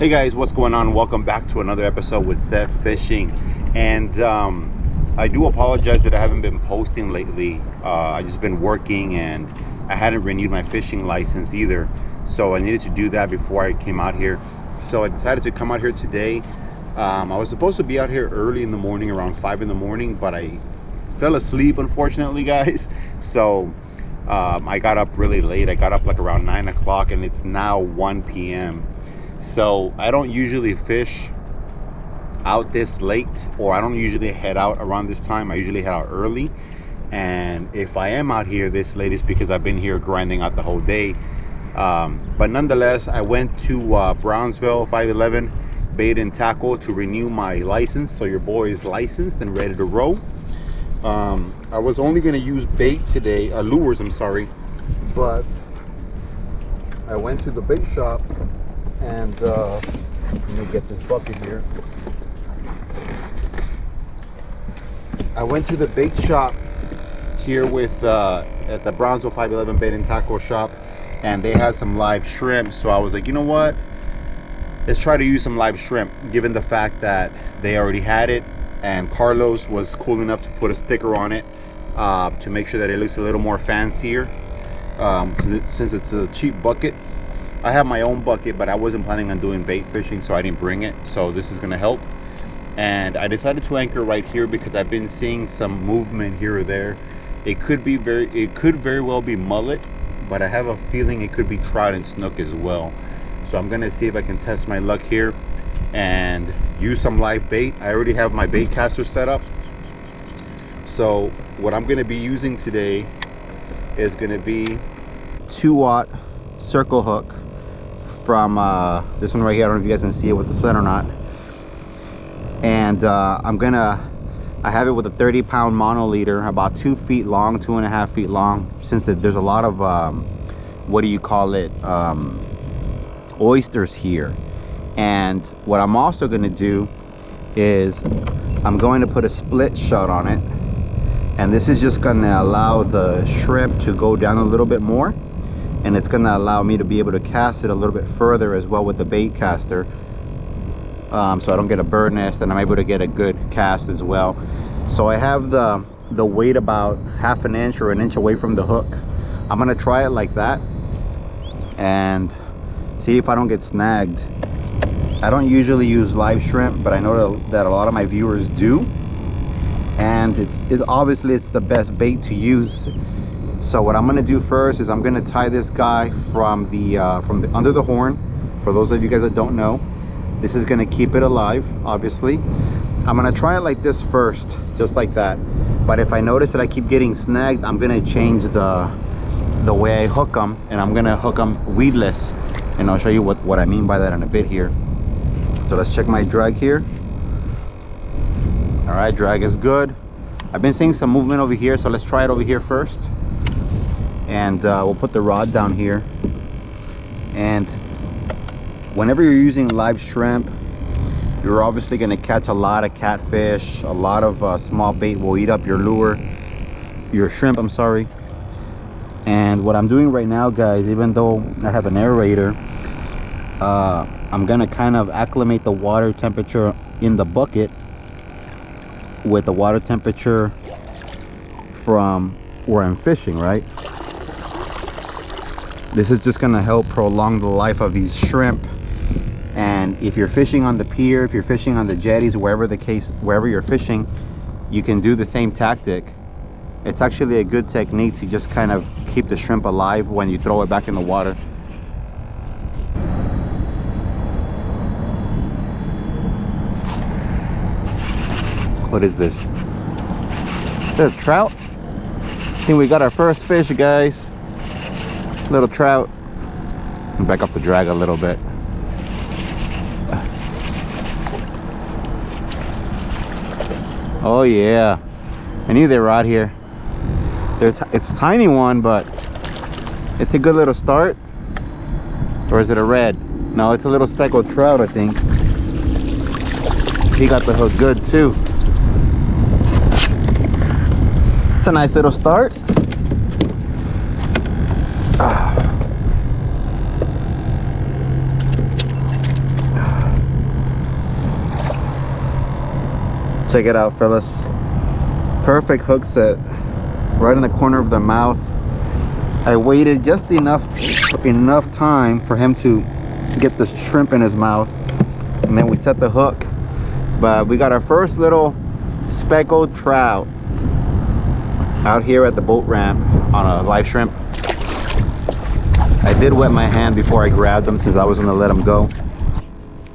Hey guys, what's going on? Welcome back to another episode with Seth Fishing. And I do apologize that I haven't been posting lately. I just been working and I hadn't renewed my fishing license either, so I needed to do that before I came out here. So I decided to come out here today. I was supposed to be out here early in the morning, around 5 in the morning, but I fell asleep, unfortunately, guys. So I got up really late. I got up like around 9 o'clock and it's now 1 p.m. So I don't usually fish out this late, or I don't usually head out around this time. I usually head out early, and if I am out here this late, it's because I've been here grinding out the whole day. But nonetheless, I went to Brownsville 511 Bait and Tackle to renew my license. So your boy is licensed and ready to roll. I was only going to use bait today, lures, I'm sorry, but I went to the bait shop and let me get this bucket here. I went to the bait shop here with at the Brownsville 511 Bait and Tackle shop, and they had some live shrimp. So I was like, you know what, let's try to use some live shrimp, given the fact that they already had it and Carlos was cool enough to put a sticker on it to make sure that it looks a little more fancier, since it's a cheap bucket. I have my own bucket, but I wasn't planning on doing bait fishing, so I didn't bring it. So this is gonna help. And I decided to anchor right here because I've been seeing some movement here or there. It could very well be mullet, but I have a feeling it could be trout and snook as well. So I'm gonna see if I can test my luck here and use some live bait. I already have my bait caster set up. So what I'm gonna be using today is gonna be 2-aught circle hook from this one right here. I don't know if you guys can see it with the sun or not. And I have it with a 30-pound monoliter, about 2 feet long, 2.5 feet long, since there's a lot of what do you call it, oysters here. And what I'm also going to do is I'm going to put a split shot on it, and this is just going to allow the shrimp to go down a little bit more, and it's going to allow me to be able to cast it a little bit further as well with the bait caster, so I don't get a bird nest, and I'm able to get a good cast as well. So I have the weight about 1/2 inch or 1 inch away from the hook. I'm going to try it like that and see if I don't get snagged. I don't usually use live shrimp, but I know that a lot of my viewers do, and it's obviously it's the best bait to use. So what I'm going to do first is I'm going to tie this guy from the under the horn. For those of you guys that don't know, this is going to keep it alive. Obviously, I'm going to try it like this first, just like that. But if I notice that I keep getting snagged, I'm going to change the way I hook them, and I'm going to hook them weedless, and I'll show you what I mean by that in a bit here. So let's check my drag here. All right, drag is good. I've been seeing some movement over here, so let's try it over here first. And we'll put the rod down here. And whenever you're using live shrimp, you're obviously going to catch a lot of catfish. A lot of small bait will eat up your lure, your shrimp, I'm sorry. And what I'm doing right now, guys, even though I have an aerator, I'm going to kind of acclimate the water temperature in the bucket with the water temperature from where I'm fishing, right? This is just going to help prolong the life of these shrimp. And if you're fishing on the pier, if you're fishing on the jetties, wherever you're fishing, you can do the same tactic. It's actually a good technique to just kind of keep the shrimp alive when you throw it back in the water. What is this? Is that a trout? I think we got our first fish, guys. Little trout. Back off the drag a little bit. Oh yeah, I knew they were out here. It's a tiny one, but it's a good little start. Or is it a red? No, it's a little speckled trout, I think. He got the hook good too. It's a nice little start. Check it out, fellas. Perfect hook set, right in the corner of the mouth. I waited just enough time for him to get the shrimp in his mouth, and then we set the hook. But we got our first little speckled trout out here at the boat ramp on a live shrimp. I did wet my hand before I grabbed them since I was gonna let them go.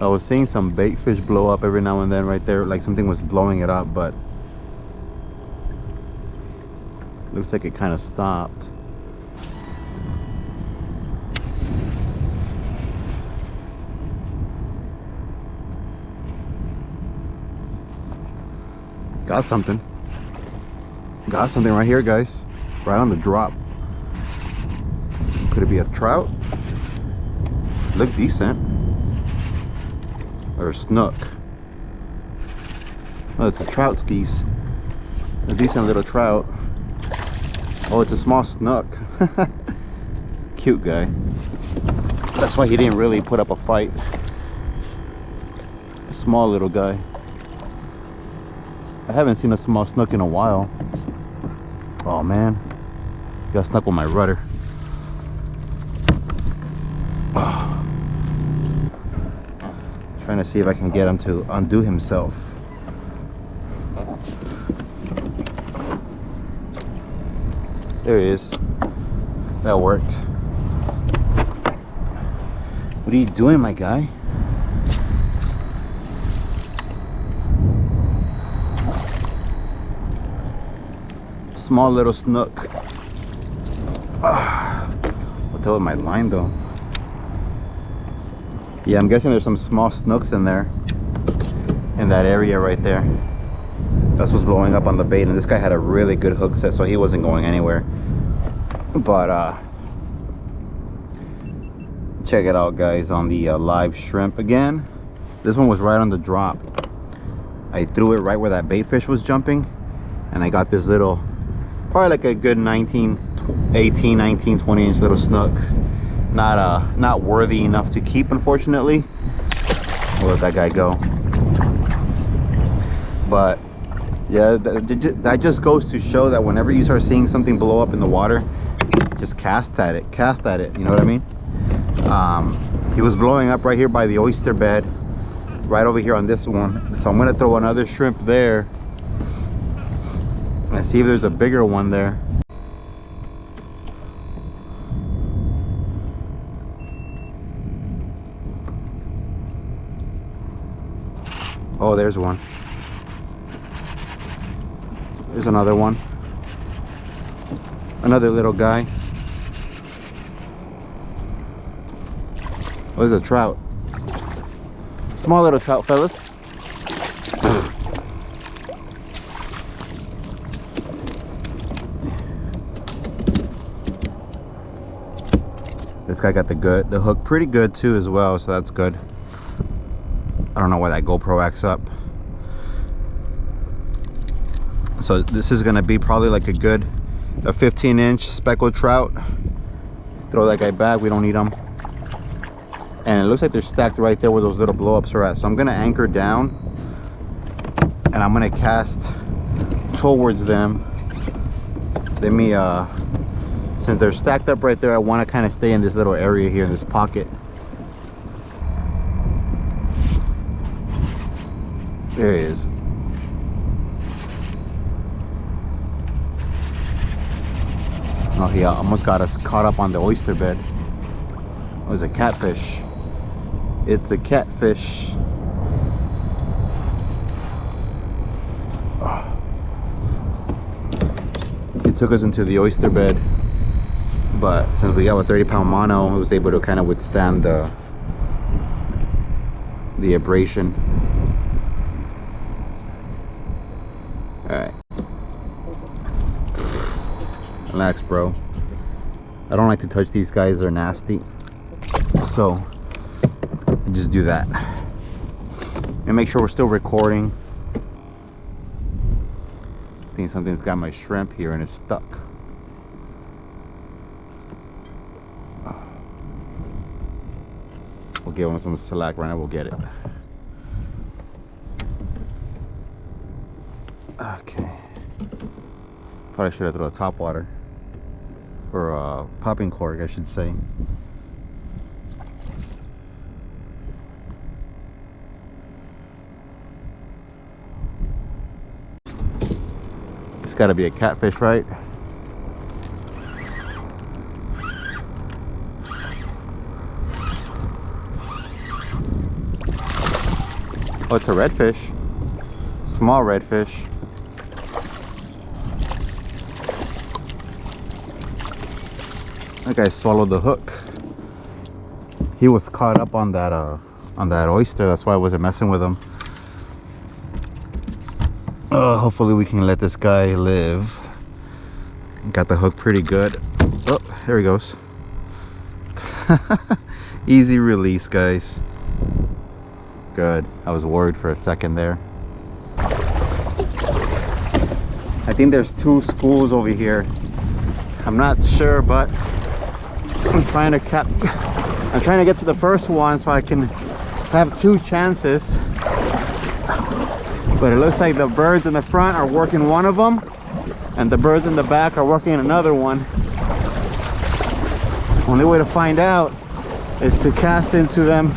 I was seeing some bait fish blow up every now and then right there, like something was blowing it up, but looks like it kind of stopped. Got something. Got something right here, guys. Right on the drop. Could it be a trout? Look decent. Or a snook. Oh, it's a trout skis. A decent little trout. Oh, it's a small snook. Cute guy. That's why he didn't really put up a fight. A small little guy. I haven't seen a small snook in a while. Oh man, got stuck with my rudder. Oh. Trying to see if I can get him to undo himself. There he is. That worked. What are you doing, my guy? Small little snook. What's up with my line though? Yeah, I'm guessing there's some small snooks in there, in that area right there. That's what's blowing up on the bait, and this guy had a really good hook set, so he wasn't going anywhere. But check it out, guys, on the live shrimp again. This one was right on the drop. I threw it right where that bait fish was jumping, and I got this little, probably like a good 18, 19, 20 inch little snook. Not worthy enough to keep, unfortunately. I'll let that guy go. But yeah, that just goes to show that whenever you start seeing something blow up in the water, just cast at it, you know what I mean? He was blowing up right here by the oyster bed, right over here on this one. So I'm gonna throw another shrimp there and see if there's a bigger one there. Oh, there's one. There's another one. Another little guy. Oh, there's a trout. Small little trout, fellas. This guy got the hook pretty good too as well, so that's good. I don't know why that GoPro acts up. So this is gonna be probably like a 15-inch speckled trout. Throw that guy back, we don't need him. And it looks like they're stacked right there where those little blow-ups are at. So I'm gonna anchor down and I'm gonna cast towards them. Let me, since they're stacked up right there, I wanna kinda stay in this little area here, in this pocket. There he is. Oh, he almost got us caught up on the oyster bed. It was a catfish. It's a catfish. It took us into the oyster bed, but since we got a 30-pound mono, it was able to kind of withstand the abrasion. Alright. Relax, bro. I don't like to touch these guys, they're nasty. So, I just do that. And make sure we're still recording. I think something's got my shrimp here and it's stuck. We'll give him some slack right now, we'll get it. Okay. Probably should have thrown a top water. Or a popping cork, I should say. It's gotta be a catfish, right? Oh, it's a redfish. Small redfish. That guy swallowed the hook. He was caught up on that oyster. That's why I wasn't messing with him. Hopefully we can let this guy live. Got the hook pretty good. Oh, there he goes. Easy release, guys. Good. I was worried for a second there. I think there's 2 schools over here. I'm not sure, but I'm trying to get to the first one so I can have 2 chances. But it looks like the birds in the front are working one of them, and the birds in the back are working another one. Only way to find out is to cast into them.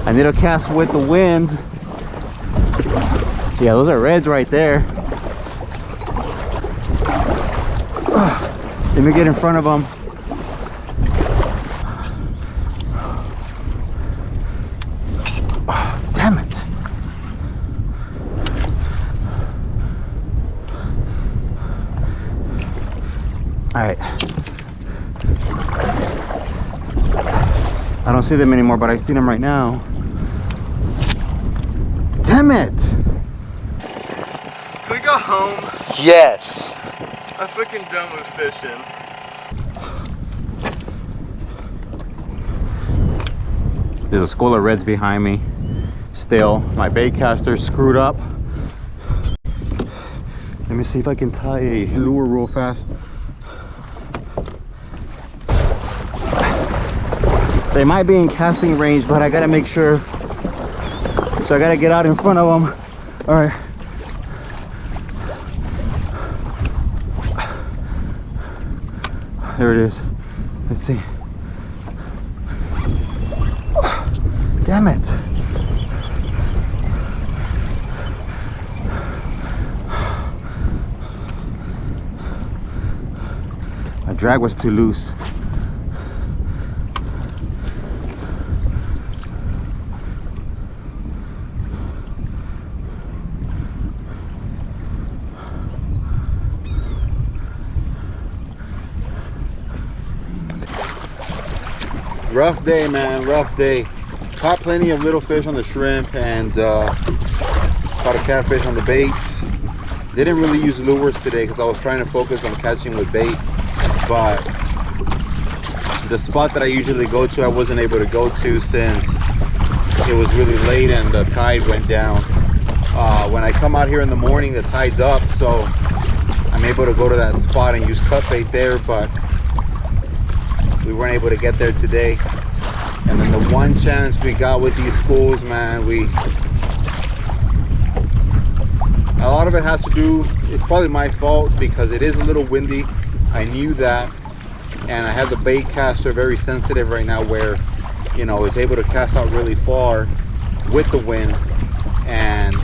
I need to cast with the wind. Yeah, those are reds right there. Let me get in front of them. Damn it. All right. I don't see them anymore, but I see them right now. Damn it! Can we go home? Yes. I'm freaking done with fishing. There's a school of reds behind me. Still, my bait caster's screwed up. Let me see if I can tie a lure real fast. They might be in casting range, but I gotta make sure. So I gotta get out in front of them. All right. There it is. Let's see. Damn it. My drag was too loose. Rough day, man, rough day. Caught plenty of little fish on the shrimp and caught a catfish on the bait. Didn't really use lures today because I was trying to focus on catching with bait, but the spot that I usually go to I wasn't able to go to since it was really late and the tide went down. When I come out here in the morning, the tide's up, so I'm able to go to that spot and use cut bait there, but we weren't able to get there today. And then the one chance we got with these schools, man, a lot of it has to do, it's probably my fault because it is a little windy. I knew that, and I have the bait caster very sensitive right now where, you know, it's able to cast out really far with the wind, and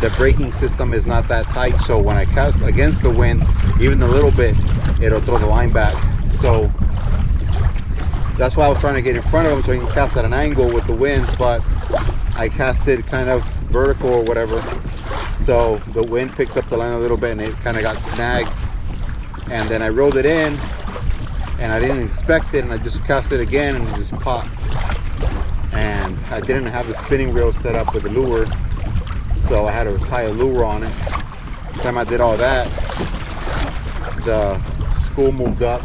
the braking system is not that tight, so when I cast against the wind, even a little bit, it'll throw the line back. So that's why I was trying to get in front of them so I can cast at an angle with the wind, but I casted kind of vertical or whatever, so the wind picked up the line a little bit and it kind of got snagged. And then I rolled it in and I didn't inspect it, and I just cast it again and it just popped. And I didn't have the spinning reel set up with the lure, so I had to tie a lure on it. By the time I did all that, the school moved up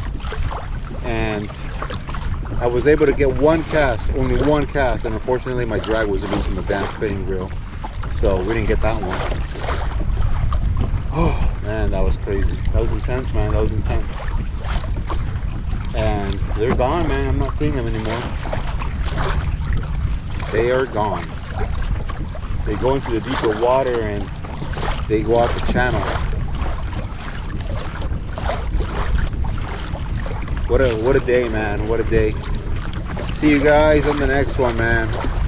and I was able to get one cast, only one cast, and unfortunately my drag was loose in the damn spinning reel, so we didn't get that one. Oh man, that was crazy. That was intense, man. That was intense. And they're gone, man. I'm not seeing them anymore. They are gone. they go into the deeper water and they go out the channel. What a day, man. What a day. See you guys on the next one, man.